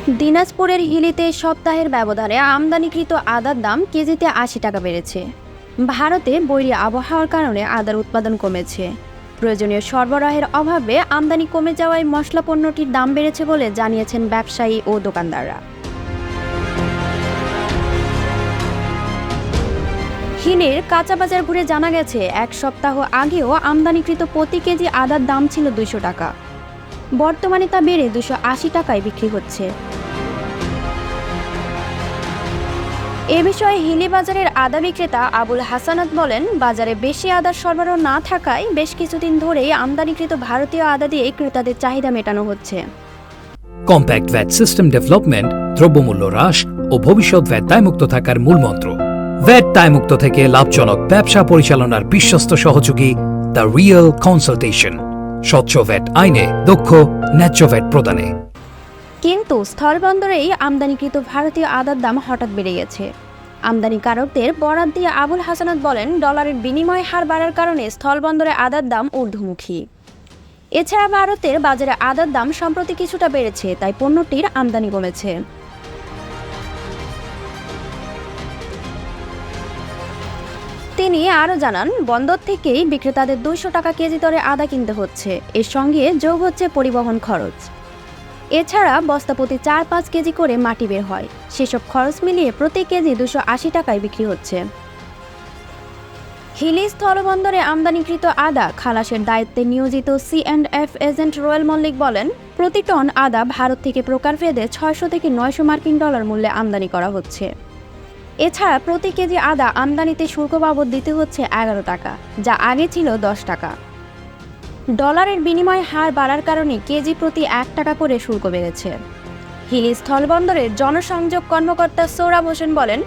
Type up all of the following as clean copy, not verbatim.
দিনাজপুরের হিলিতে সপ্তাহের ব্যবধানে আমদানিকৃত আদার দাম কেজিতে ৮০ টাকা বেড়েছে। ভারতে বৈরী আবহাওয়ার কারণে আদার উৎপাদন কমেছে। প্রয়োজনীয় সরবরাহের অভাবে আমদানি কমে যাওয়ায় মশলা পণ্যটির দাম বেড়েছে বলে জানিয়েছেন ব্যবসায়ী ও দোকানদাররা। হিলির কাঁচা বাজার ঘুরে জানা গেছে, এক সপ্তাহ আগেও আমদানিকৃত প্রতি কেজি আদার দাম ছিল ২০০ টাকা। বর্তমানে তা বেড়ে ২৮০ টাকায় বিক্রি হচ্ছে। এ বিষয়ে হিলি বাজারের আদা বিক্রেতা আবুল হাসানাত বলেন, বাজারে বেশি আদার সরবরাহ না থাকায় বেশ কিছুদিন ধরেই আমদানিকৃত ভারতীয় আদা দিয়ে ক্রেতাদের চাহিদা মেটানো হচ্ছে। কম্প্যাক্ট ভ্যাট সিস্টেম ডেভেলপমেন্ট, দ্রব্যমূল্য হ্রাস ও ভবিষ্যৎ ভ্যাট দায়মুক্ত থাকার মূলমন্ত্র। ভ্যাট দায়মুক্ত থেকে লাভজনক ব্যবসা পরিচালনার বিশ্বস্ত সহযোগী দ্য রিয়েল কনসালটেশন। স্বচ্ছ ভ্যাট আইনে দক্ষ ন্যায্য ভ্যাট প্রদানে। কিন্তু স্থলবন্দরেই আমদানিকৃত ভারতীয় আদার দাম হঠাৎ বেড়ে গেছে। আমদানিকারকদের বরাত দিয়ে আবুল হাসানাত বলেন, ডলারের বিনিময় হার বাড়ার কারণে স্থলবন্দরে আদার দাম ঊর্ধ্বমুখী। এছাড়া ভারতের বাজারে আদার দাম সম্প্রতি কিছুটা বেড়েছে, তাই পণ্যটির আমদানি কমেছে। তিনি আরও জানান, বন্দর থেকেই বিক্রেতাদের ২০০ টাকা কেজি দরে আদা কিনতে হচ্ছে। এর সঙ্গে যোগ হচ্ছে পরিবহন খরচ। এছাড়া বস্তাপ্রতি ৪-৫ কেজি করে মাটি বের হয়। সেসব খরচ মিলিয়ে প্রতি কেজি ২৮০ টাকায় বিক্রি হচ্ছে। হিলি স্থলবন্দরে আমদানিকৃত আদা খালাসের দায়িত্বে নিয়োজিত C&F এজেন্ট রোয়েল মল্লিক বলেন, প্রতি টন আদা ভারত থেকে প্রকারভেদে ৬০০ থেকে ৯০০ মার্কিন ডলার মূল্যে আমদানি করা হচ্ছে। এছাড়া প্রতি কেজি আদা আমদানিতে শুল্ক বাবদ দিতে হচ্ছে ১১ টাকা, যা আগে ছিল ১০ টাকা। ডলারের বিনিময় হার বাড়ার কারণে কেজি প্রতি ১ টাকা করে শুল্ক বেড়েছে। হিলি স্থলবন্দরের জনসংযোগ কর্মকর্তা সোহরাব হোসেন বলেন,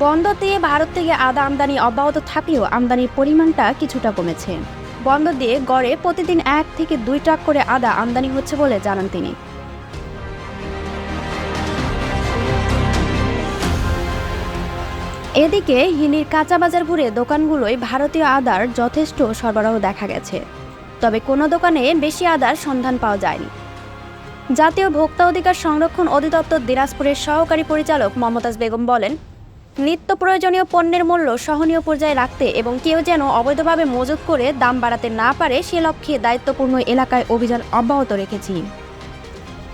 বন্দর দিয়ে ভারত থেকে আদা আমদানি অব্যাহত থাকলেও আমদানির পরিমাণটা কিছুটা কমেছে। বন্দর দিয়ে গড়ে প্রতিদিন ১ থেকে ২ ট্রাক করে আদা আমদানি হচ্ছে বলে জানান তিনি। এদিকে হিলির কাঁচা বাজার ঘুরে দোকানগুলোয় ভারতীয় আদার যথেষ্ট সরবরাহ দেখা গেছে, তবে কোনো দোকানে বেশি আদার সন্ধান পাওয়া যায়নি। জাতীয় ভোক্তা অধিকার সংরক্ষণ অধিদপ্তর দিনাজপুরের সহকারী পরিচালক মমতাজ বেগম বলেন, নিত্য প্রয়োজনীয় পণ্যের মূল্য সহনীয় পর্যায়ে রাখতে এবং কেউ যেন অবৈধভাবে মজুত করে দাম বাড়াতে না পারে সে লক্ষ্যে দায়িত্বপূর্ণ এলাকায় অভিযান অব্যাহত রেখেছি।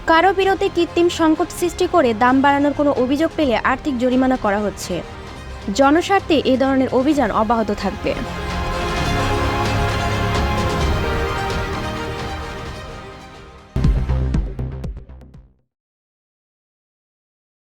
কারো বিরুদ্ধে কৃত্রিম সংকট সৃষ্টি করে দাম বাড়ানোর কোনো অভিযোগ পেলে আর্থিক জরিমানা করা হচ্ছে। জনস্বার্থে এই ধরনের অভিযান অব্যাহত থাকবে।